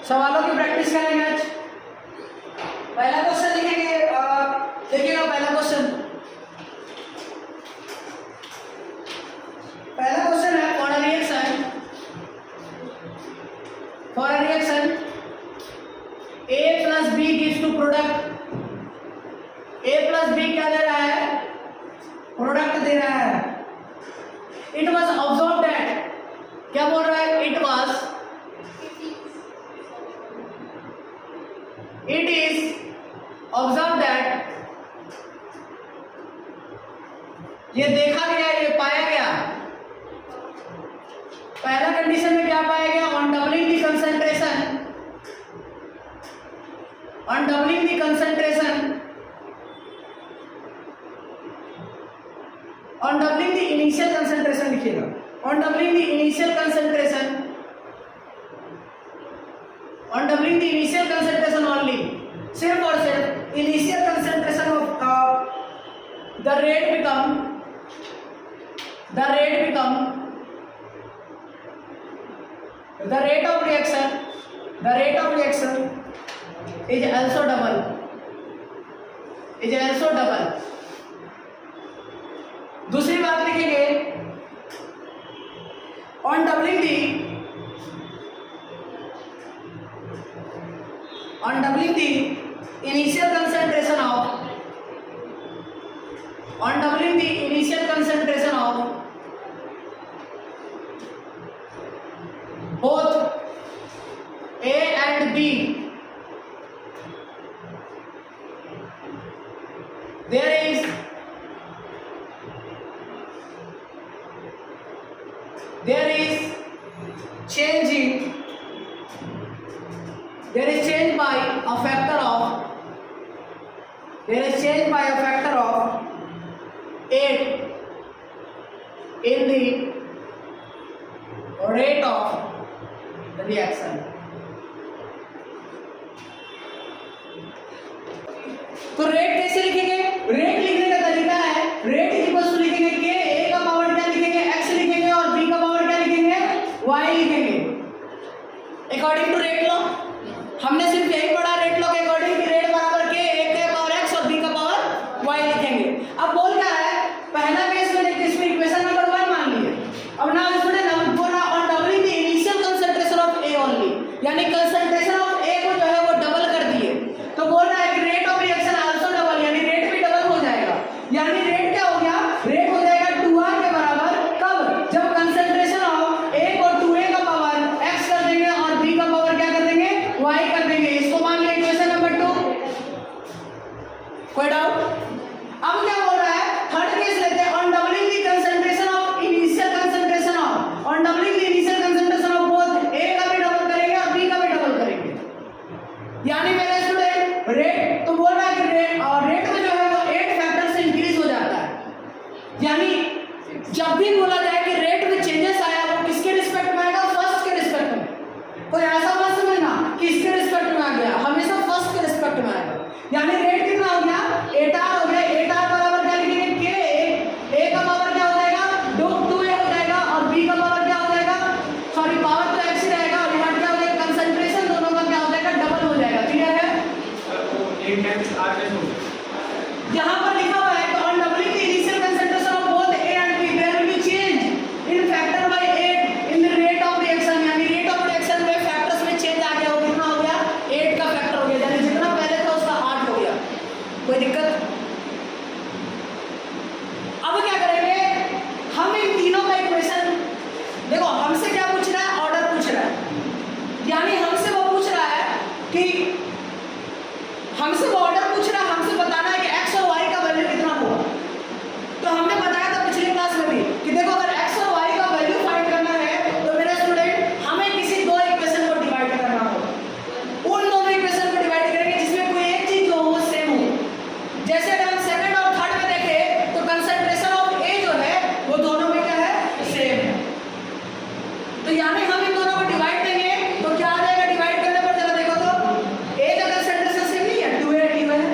सवालों की प्रैक्टिस करेंगे आज। पहला क्वेश्चन लिखेंगे, देखिएगा पहला क्वेश्चन। पहला क्वेश्चन है for a reaction A plus B gives to product. A plus B क्या दे रहा है? प्रोडक्ट दे रहा है। इट वॉज ऑब्जर्व दैट, क्या बोल रहा है? इट इज ऑब्जर्व दैट, ये देखा गया, ये पाया गया। पहला कंडीशन में क्या पाया गया? On doubling the concentration, on doubling the concentration, on doubling the initial concentration लिखिएगा। On doubling the initial concentration, on doubling the initial concentration only, सिर्फ और सिर्फ initial concentration of the rate become the rate of reaction is also double, दूसरी बात लिखेंगे, on doubling the initial concentration of both A and B, there is change by a factor of 8 in the rate of the reaction. तो rate कैसे लिखेंगे? Rate लिखने का तरीका है, रेट इक्वल्स टू लिखेंगे के, ए का पावर क्या लिखेंगे? एक्स लिखेंगे, और बी का पावर क्या लिखेंगे? वाई लिखेंगे। अकॉर्डिंग टू रेट लॉ, हमने सिर्फ यही पढ़ा रेट लॉ के अकॉर्डिंग कि रेट बराबर के, ए का पावर एक्स और बी का पावर वाई लिखेंगे। अब बोल क्या है? पहला केस में देखिए, इसमें इक्वेशन नंबर 1 मान लिए। अब ना स्टूडेंट हम बोल रहा on doubling the initial concentration of A only, यानी कंसंट्रेशन ऑफ ए को जो है वो डबल कर दिए। तो बोल रहा है कि rate of reaction also double, यानी रेट भी डबल हो जाएगा। यानी रेट क्या हो गया? रेट हो जाएगा 2r के बराबर। कब? जब कंसंट्रेशन ऑफ ए को 2a का पावर x कर देंगे और b का पावर क्या कर देंगे? y कर देंगे। इसको मान लिया इक्वेशन नंबर 2। कोई डाउट? अब क्या बोल रहा है? थर्ड केस लेते हैं, on doubling the concentration of initial concentration of, on doubling the initial concentration of both, A का भी डबल करेंगे और बी का भी डबल करेंगे। यानी मेरे स्टूडेंट रेट, तो बोल रहा है कि रेट में जो है वो 8 फैक्टर से इंक्रीज हो जाता है। यानी जब भी बोला जाए कि रेट में चेंजेस आया, वो किसके रिस्पेक्ट में आएगा? फर्स्ट के रिस्पेक्ट में। कोई ऐसा मत समझना कि इसके रिस्पेक्ट में आ गया, हमेशा फर्स्ट के रिस्पेक्ट में आएगा। यानी रेट कितना हो गया? 8r हो गया। 8r बराबर क्या लिखेंगे? के, ए का पावर क्या हो जाएगा? 2a हो जाएगा, और बी का पावर क्या हो जाएगा? सॉरी, पावर तो x ही रहेगा, और यहाँ क्या हो जाएगा? कंसंट्रेशन दोनों का क्या हो जाएगा? डबल हो जाएगा। क्लियर है? यहाँ पर लिखा हुआ है कि on doubling the initial concentration of both A and B there will be change in factor by 8 in the rate of reaction, यानी रेट ऑफ रिएक्शन में फैक्टर्स में चेंज आ गया। वो कितना हो गया? 8 का फैक्टर हो गया, यानी जितना पहले था उसका 8 हो गया। कोई दिक्कत? अब क्या करेंगे हम? इन तीनों का इक्वेशन देखो, हमसे क्या पूछ रहा है? ऑर्डर पूछ रहा है। यानी हमसे वो पूछ रहा है कि हमसे वो ऑर्डर पूछ रहा है, हमसे बताना है कि x और y का वैल्यू कितना होगा। तो हमने बताया था पिछली क्लास में भी कि देखो, अगर x और y का वैल्यू फाइंड करना है तो मेरे स्टूडेंट हमें किसी दो इक्वेशन को डिवाइड करना होगा। उन दोनों इक्वेशन को डिवाइड करेंगे जिसमें कोई एक चीज जो हो सेम हो। जैसे अगर हम सेकंड और थर्ड में देखें तो कंसंट्रेशन ऑफ ए जो है वो दोनों में क्या है? सेम है। तो यानी हम इन दोनों को डिवाइड देंगे तो क्या आ जाएगा? डिवाइड करने पर जरा देखो तो, ए का कंसंट्रेशन सेम नहीं है, 2a है,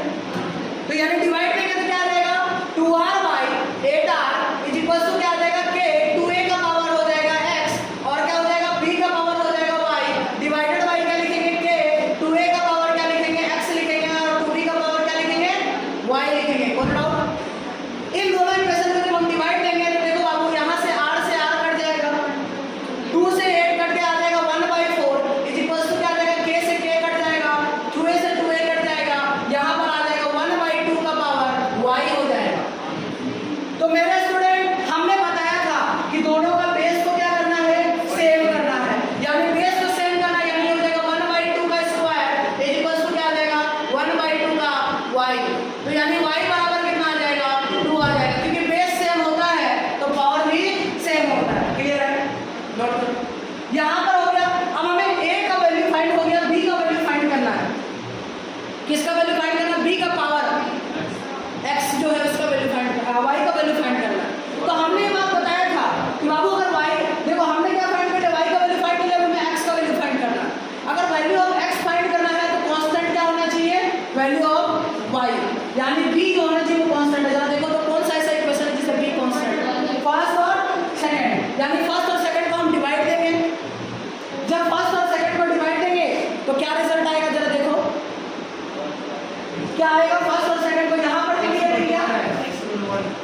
क्या आएगा फर्स्ट और सेकंड को यहाँ पर क्लियर है क्या?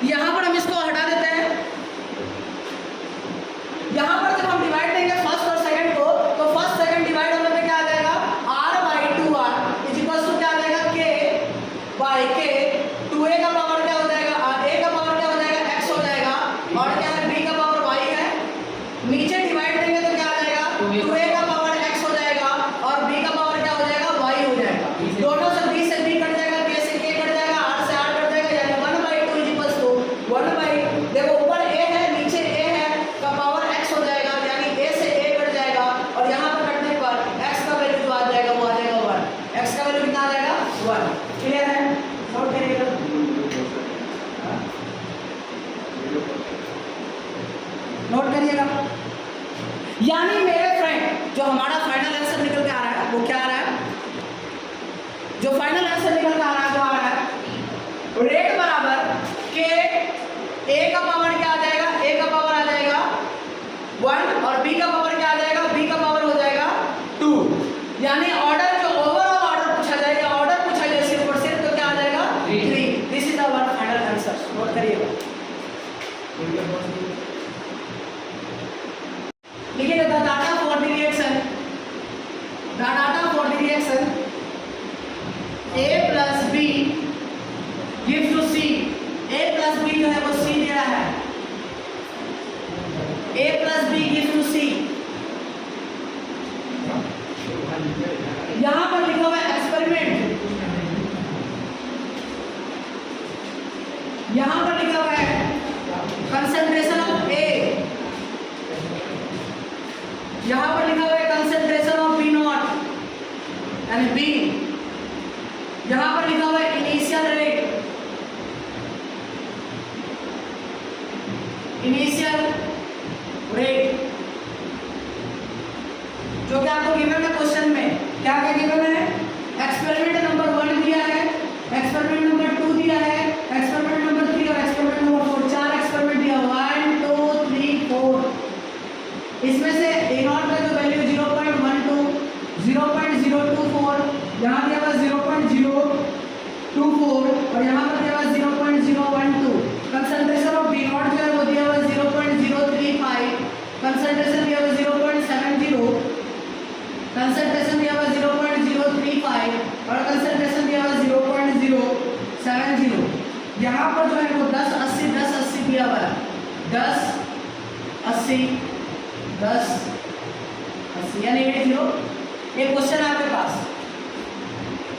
यहाँ पर हम इसको हटा देते हैं। यहाँ पर जब हम डिवाइड देंगे फर्स्ट और सेकंड को, तो फर्स्ट सेकंड डिवाइड होने पे क्या आ जाएगा r/2r इज इक्वल टू क्या आ जाएगा k बाय k। 2a का पावर क्या हो जाएगा, a का पावर क्या हो जाएगा x हो जाएगा, और क्या है b का पावर y है। नीचे डिवाइड देंगे तो क्या आ जाएगा 2a का पावर x हो जाएगा और b का पावर क्या हो जाएगा y हो जाएगा। दोनों से b से b कट जाएगा, k से k कट जाएगा, r से r कट जाएगा, यानी 1/2 इज इक्वल टू 1/, देखो ऊपर a है नीचे a है का पावर x हो जाएगा, यानी a से a कट जाएगा और यहाँ पर कटने पर x का वैल्यू जो आ जाएगा वो आ जाएगा 1। x का वैल्यू कितना आ जाएगा 1। क्लियर है? नोट करिएगा, नोट करिएगा। यानी मेरे फ्रेंड जो हमारा फाइनल आंसर निकल के आ रहा है वो क्या आ रहा है, जो फाइनल आंसर निकल के आ रहा है वो आ रहा है रेट बराबर के a का पावर क्या आ जाएगा, a का पावर आ जाएगा 1 और b का पावर क्या आ जाएगा, b का पावर हो जाएगा 2। यानी ऑर्डर जो ओवरऑल ऑर्डर पूछा जाएगा, ऑर्डर पूछा जाए सिर्फ और सिर्फ तो क्या आ जाएगा 3। This is our final answer. Note करिएगा, लिखिए the data for the reaction, the data for the reaction a plus b gives to c। a plus b जो है वो c दे रहा है, a plus b gives to c। यहां पर लिखा हुआ है एक्सपेरिमेंट, यहां पर लिखा हुआ है कंसंट्रेशन ऑफ a, यहां पर लिखा हुआ है कंसंट्रेशन ऑफ b नॉट यानी b, यहां पर लिखा हुआ है इनिशियल रेट, इनिशियल रेट जो कि आपको गिवन है क्वेश्चन में। क्या क्या गिवन है, एक्सपेरिमेंट नंबर 1 दिया है, एक्सपेरिमेंट नंबर 2 दिया है, एक्सपेरिमेंट नंबर 3 और एक्सपेरिमेंट नंबर 4, 4 एक्सपेरिमेंट दिया 1 2 3 4। इसमें से a नॉट का जो वैल्यू 0.12 0.024, यहाँ दिया हुआ 0.024 और यहाँ पर दिया हुआ 0.012। कंसंट्रेशन ऑफ b नॉट जो है वो दिया हुआ 0.035, कंसंट्रेशन दिया हुआ 0.70, कंसंट्रेशन दिया हुआ 0.035 और कंसंट्रेशन दिया हुआ 0.070। यहाँ पर जो है वो 10 80 10 80 दिया हुआ है, 10 80 10 80 यानी 80। ये क्वेश्चन है आपके पास,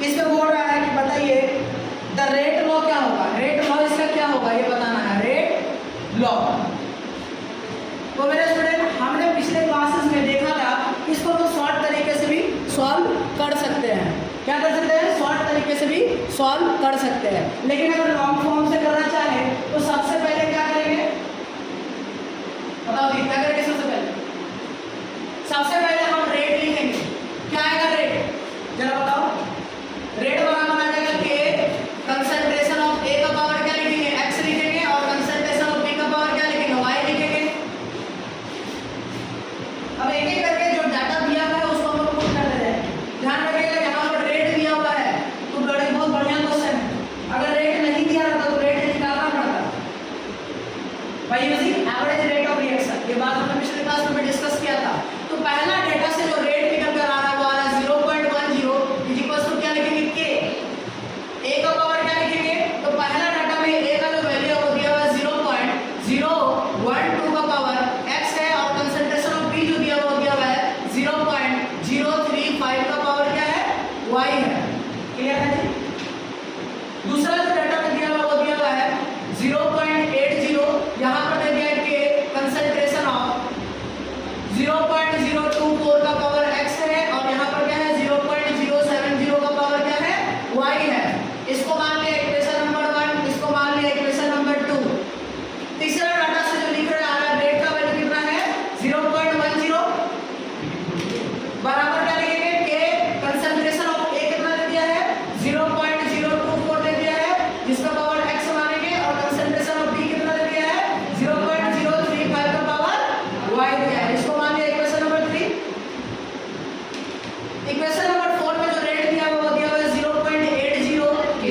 इसमें बोल रहा है कि बताइए द रेट लॉ क्या होगा, रेट लॉ इसका क्या होगा ये बताना है, रेट लॉ। तो मेरे स्टूडेंट हमने पिछले क्लासेस में देखा था इसको लोग शॉर्ट तरीके से भी सॉल्व कर सकते हैं। क्या कर सकते हैं, शॉर्ट तरीके से भी सॉल्व कर सकते हैं, लेकिन अगर लॉन्ग फॉर्म से करना चाहे तो सबसे पहले क्या करेंगे, बताओ जी क्या करेंगे। सबसे पहले हम रेट लिखेंगे। क्या आएगा रेट, जरा बताओ। रेट बराबर आ जाएगा के कंसंट्रेशन ऑफ a का पावर क्या लिखेंगे, x लिखेंगे, और कंसंट्रेशन ऑफ b का पावर क्या लिखेंगे, y लिखेंगे। अब एक एक करके जो डाटा दिया हुआ है उसको हम लोग पुट कर देते हैं। ध्यान रखिएगा यहाँ पर रेट दिया हुआ है तो बहुत बढ़िया क्वेश्चन है। अगर रेट नहीं दिया रहता तो रेट निकालना पड़ता by using average rate of reaction. ये बात हमने पिछले क्लास में डिस्कस किया था। तो पहला डेटा से जो रेट निकल कर आ रहा है वो आ रहा है 0.10 इज इक्वल टू क्या लिखेंगे k, a का पावर क्या लिखेंगे, तो पहला डाटा में a का जो वैल्यू है वो दिया हुआ है 0.012 का पावर x है और कंसंट्रेशन ऑफ b जो दिया हुआ है 0.035 का पावर क्या है y है। क्लियर है जी। दूसरा जो डाटा में दिया हुआ वो दिया हुआ है 0.80, यहाँ पर दे दिया है k कंसंट्रेशन ऑफ 0.024 का पावर x है और यहाँ पर क्या है 0.070 का पावर क्या है y है। इसको मान लिया इक्वेशन नंबर 1, इसको मान लिया इक्वेशन नंबर 2। तीसरा डाटा से जो लिख रहा है रेट का वैल्यू कितना है 0.10 बराबर क्या लिखेंगे k कंसंट्रेशन ऑफ a कितना दे दिया है 0.024 दे दिया है, जिसका पावर x मानेंगे, और कंसंट्रेशन ऑफ b कितना दे दिया है 0.035 का पावर y दिया है। इसको मान लिया इक्वेशन नंबर 3। इक्वेशन नंबर 4 में जो रेट दिया हुआ वो दिया हुआ है 0.80,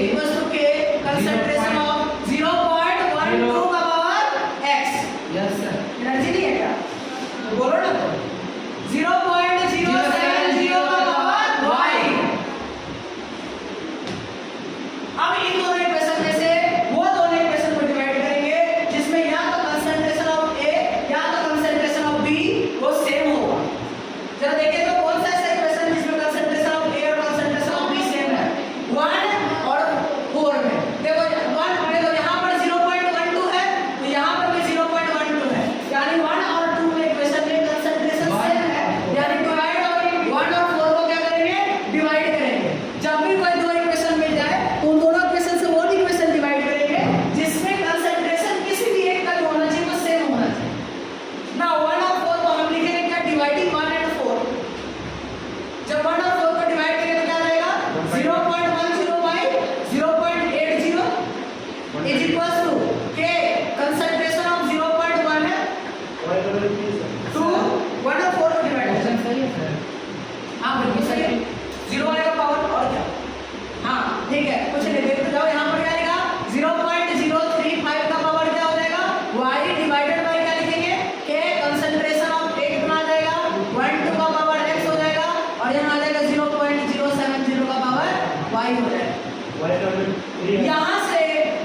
हाँ बिल्कुल सही है, 0 आएगा पावर और क्या। हाँ ठीक है, कुछ नहीं, देखते जाओ यहाँ पर क्या लिखा, 0.035 का पावर क्या हो जाएगा, y डिवाइडेड बाय क्या लिखेंगे, k कंसंट्रेशन ऑफ A कितना आ जाएगा, 1/2 का पावर x हो जाएगा और यहाँ आ जाएगा 0.070 का पावर y हो जाएगा। यहाँ से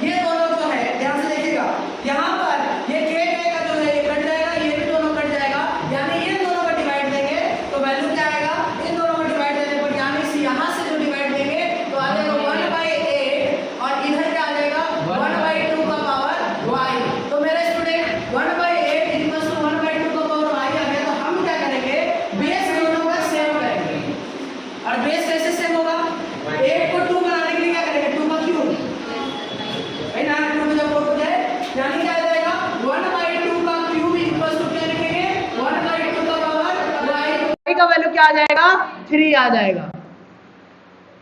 ये दोनों जो है ध्यान से देखिएगा, यहाँ पर ये k का जो है ये कट जाएगा, ये भी दोनों कट जाएगा, यानी ये दोनों का डिवाइड देंगे तो वैल्यू क्या आएगा, इन दोनों का डिवाइड देने पर यानी से यहाँ से जो डिवाइड देंगे तो आ जाएगा 1/8 और इधर क्या आ जाएगा 1/2 का पावर y। तो मेरे स्टूडेंट 1/8 इक्वल्स टू 1/2 का पावर y आ गया, तो हम क्या करेंगे, बेस दोनों का सेम करेंगे। और बेस कैसे सेम होगा, 8 को 2 बनाने के लिए क्या करेंगे, 2 का क्यूब भाई ना, 2 जब 4 हो जाए यानी क्या आ जाएगा 1/2 का क्यूब इक्वल्स टू क्या लिखेंगे 1/2 का पावर y का वैल्यू क्या आ जाएगा 3 आ जाएगा।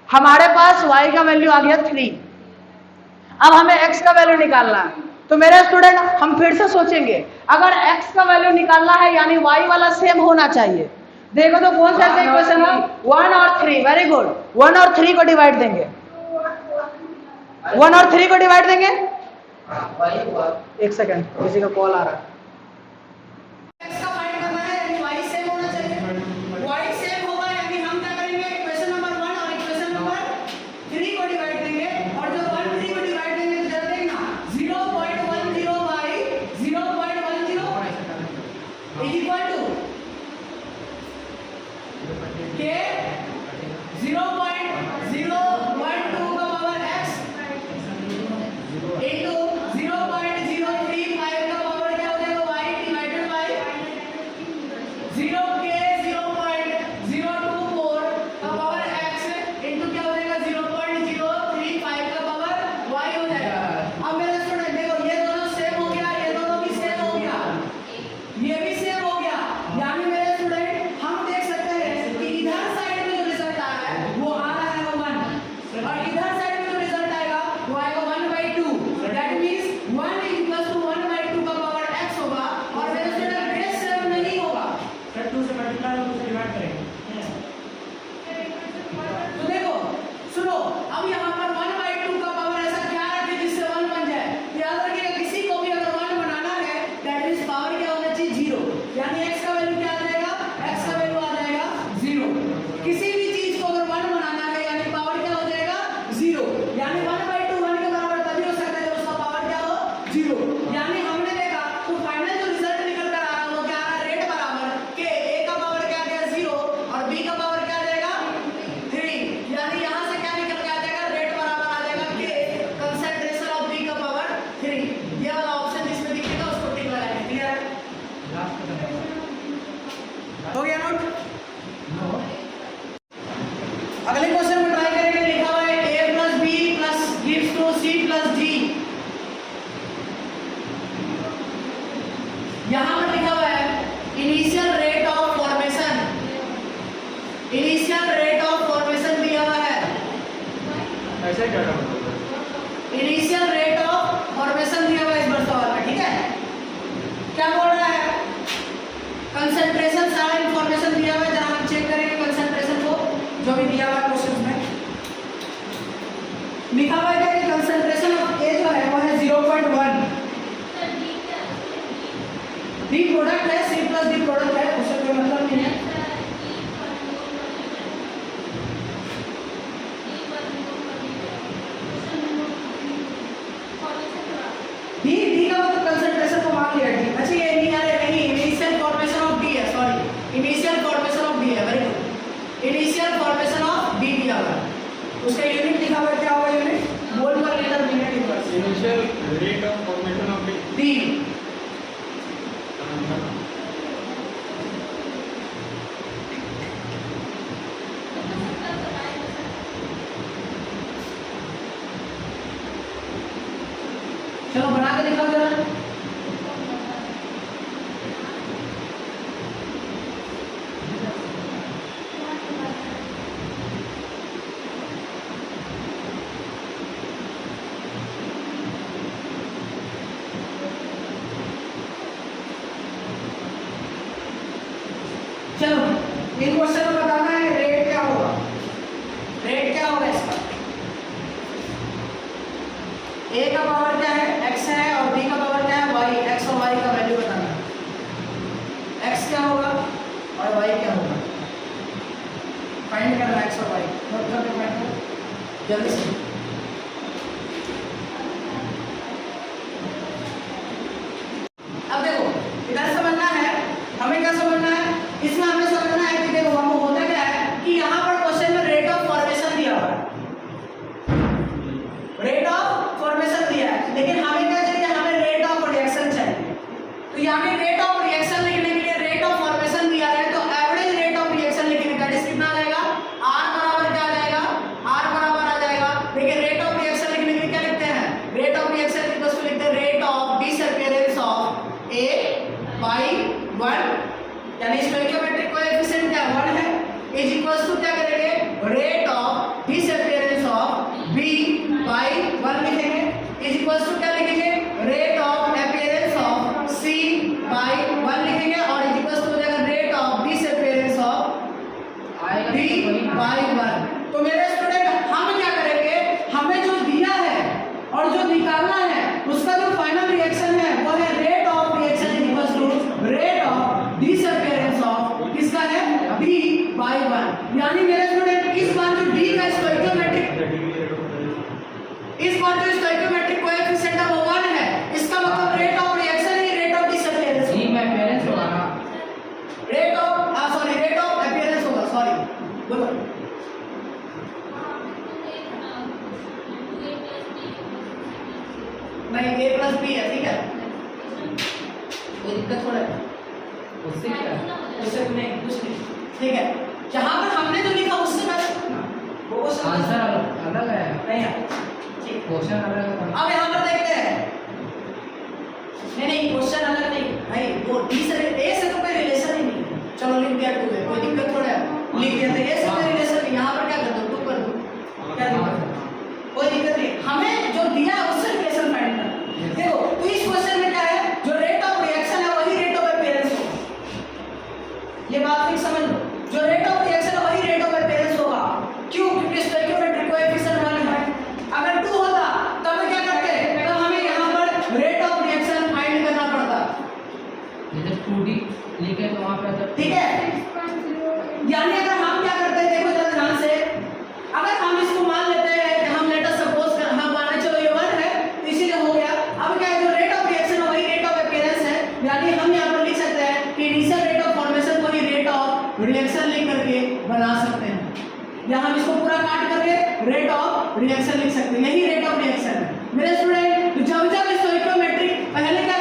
हमारे पास y का वैल्यू आ गया 3। अब हमें x का वैल्यू निकालना है, तो मेरे स्टूडेंट हम फिर से सोचेंगे, अगर x का वैल्यू निकालना है यानी y वाला सेम होना चाहिए। देखो तो कौन सा इक्वेशन है, 1 और 3, वेरी गुड, 1 और 3 को डिवाइड देंगे, 1 और 3 को डिवाइड देंगे। एक सेकंड, किसी का कॉल आ रहा है। x का फाइंड करना है यानी y सेम होना चाहिए, y सेम होगा यानी हम क्या करेंगे, इक्वेशन नंबर 1 और इक्वेशन नंबर 3 को डिवाइड देंगे और जब 1 3 को डिवाइड देंगे तो जरा देखना 0.10 by 0.10 is equal to k 0.012 का पावर x इनटू 0.035 का पावर क्या हो जाएगा y डिवाइडेड बाय 0k 0.024 का पावर x इनटू क्या हो जाएगा 0.035 का पावर y हो जाएगा। अब मेरे स्टूडेंट देखो, ये दोनों सेम हो गया, ये दोनों भी सेम हो गया, ये भी सेम हो गया, यानी मेरे स्टूडेंट हम देख सकते हैं कि इधर साइड में जो रिजल्ट आ रहा है वो आ रहा है 1 और इधर साइड में जो रिजल्ट आएगा वो आएगा 1/2, दैट मींस 1 इक्वल्स टू 1/2 का पावर x होगा और मेरे स्टूडेंट बेस सेम नहीं होगा, सर 2 से मल्टीप्लाई और 2 से डिवाइड करेंगे। तो देखो सुनो, अब यहाँ पर 1/2 का पावर ऐसा क्या रखे जिससे 1 बन जाए, याद रखिएगा किसी को भी अगर 1 बनाना है दैट मींस पावर क्या होना चाहिए 0, यानी x का वैल्यू क्या आ जाएगा, x का वैल्यू आ जाएगा 0। किसी भी चीज को अगर 1 बनाना है यानी पावर क्या हो जाएगा 0, यानी 1/2 1 के बराबर तभी हो सकता है जब उसका पावर क्या हो 0। यानी हमने देखा तो फाइनल जो रिजल्ट निकल कर आ रहा है वो क्या आ रहा है, रेट बराबर के a का पावर क्या आ गया 0 और b का पावर क्या आ जाएगा 3, यानी यहाँ से क्या निकल के आ जाएगा, रेट बराबर आ जाएगा के कंसंट्रेशन ऑफ b का पावर 3। ये वाला ऑप्शन जिसमें दिखेगा उसको टिक लगाएंगे, क्लियर है, हो गया नोट। अगले क्वेश्चन में ट्राई करेंगे, लिखा हुआ है a plus b plus gives to c plus d। यहाँ पर लिखा हुआ है initial rate of formation, initial rate of formation दिया हुआ है, ऐसे क्या करना, इनिशियल रेट ऑफ फॉर्मेशन दिया हुआ है इस बार सवाल में, ठीक है। क्या बोल रहा है, कंसंट्रेशन सारा इंफॉर्मेशन दिया हुआ है, जरा हम चेक करेंगे कंसंट्रेशन को जो भी दिया हुआ है क्वेश्चन में। लिखा हुआ है कि कंसंट्रेशन ऑफ A जो है वो है 0.1, D प्रोडक्ट है, C प्लस D प्रोडक्ट है, उससे कोई मतलब नहीं है। D का मतलब कंसंट्रेशन को मान लिया D। अच्छा ये नहीं आ रहा नहीं, इनिशियल फॉर्मेशन ऑफ D है, sorry initial formation of D है, very good, initial formation of D दिया हुआ है, उसका यूनिट लिखा हुआ है, क्या होगा यूनिट, मोल पर litre minute inverse, initial rate of formation of D। चलो बना के दिखाओ जरा, चलो इन क्वेश्चन में बताना है फाइंड करना एक्स और वाई, नोट करके फाइंड करो जल्दी से। अब देखो इधर समझना है, हमें क्या समझना है, इसमें हमें समझना है कि देखो हमको होता क्या है कि यहाँ पर क्वेश्चन में रेट ऑफ फॉर्मेशन दिया हुआ है, रेट ऑफ फॉर्मेशन दिया है, लेकिन हमें क्या चाहिए, हमें रेट ऑफ रिएक्शन चाहिए। तो यहाँ पे रेट ऑफ रिएक्शन लिखने के लिए रेट ऑफ फॉर्मेशन दिया है, तो एवरेज रेट ऑफ रिएक्शन लिखने का कितना आ जाएगा, आर बराबर क्या आ जाएगा, आर बराबर आ जाएगा। देखिए रेट ऑफ रिएक्शन लिखने के लिए क्या लिखते हैं, rate of reaction equals to लिखते हैं rate of disappearance of A by 1, यानी स्टोइकियोमेट्रिक कोएफिशिएंट क्या 1 है, इज इक्वल्स टू क्या करेंगे, rate of disappearance of B by 1 लिखेंगे, इज इक्वल्स टू क्या लिखेंगे, rate of appearance of C by 1 लिखेंगे, और इज इक्वल्स टू हो जाएगा rate of disappearance of D by 1। तो मेरे स्टूडेंट हम क्या करेंगे, हमें जो दिया है और जो निकालना है उसका जो फाइनल रिएक्शन है वो है rate of reaction is equals to rate of disappearance of किसका है, डी बाई 1। यानी मेरे स्टूडेंट इस बार जो डी का स्टोइकियोमेट्रिक, इस बार जो स्टोइकियोमेट्रिक कोएफिशिएंट है वो 1 है, इसका मतलब रेट ऑफ रिएक्शन है रेट ऑफ डिसअपीयरेंस, डी में अपीयरेंस होगा ना, rate of sorry rate of appearance होगा, सॉरी बोलो नहीं, a प्लस बी है, ठीक है, कोई दिक्कत थोड़ा है उससे क्या, उससे नहीं कुछ नहीं, ठीक है। जहां पर हमने जो लिखा उससे मैच ना वो आंसर अलग है, नहीं है, ठीक। क्वेश्चन अलग है। अब यहाँ पर देखते हैं, नहीं क्वेश्चन अलग नहीं भाई, वो डी से ए से तो कोई रिलेशन ही नहीं है, चलो लिख दिया टू है, कोई दिक्कत थोड़ा है, लिख दिया तो ए से कोई रिलेशन नहीं, यहाँ पर क्या कर दो टू कर दो, क्या दिक्कत, कोई दिक्कत नहीं, हमें जो दिया है उससे रिलेशन फाइंड करना। देखो तो इस क्वेश्चन में क्या है, जो रेट ऑफ रिएक्शन है वही रेट ऑफ अपीयरेंस होगा, ये बात ठीक समझ लो, जो रेट ऑफ रिएक्शन है वही रेट ऑफ अपीयरेंस होगा, क्यों, क्योंकि स्टोइकियोमेट्रिक कोएफिशिएंट 1 है। अगर 2 होता तब क्या करते, तो हमें यहाँ पर रेट ऑफ रिएक्शन फाइंड करना पड़ता, जैसे 2D लिखे तो वहां पे ठीक है। यानी अगर हम क्या करते हैं, देखो जरा ध्यान से, अगर हम इसको मान लेते हैं कि हम लेट अस सपोज कर हम माने चलो ये 1 है तो इसीलिए हो गया। अब क्या है, जो रेट ऑफ रिएक्शन है वही रेट ऑफ अपीयरेंस है, यानी हम यहाँ पर लिख सकते हैं कि इनिशियल रेट ऑफ फॉर्मेशन को ही रेट ऑफ रिएक्शन लिख करके बना सकते हैं, या हम इसको पूरा काट करके रेट ऑफ रिएक्शन लिख सकते हैं, यही रेट ऑफ रिएक्शन है मेरे स्टूडेंट। तो जब जब स्टोइकियोमेट्रिक पहले क्या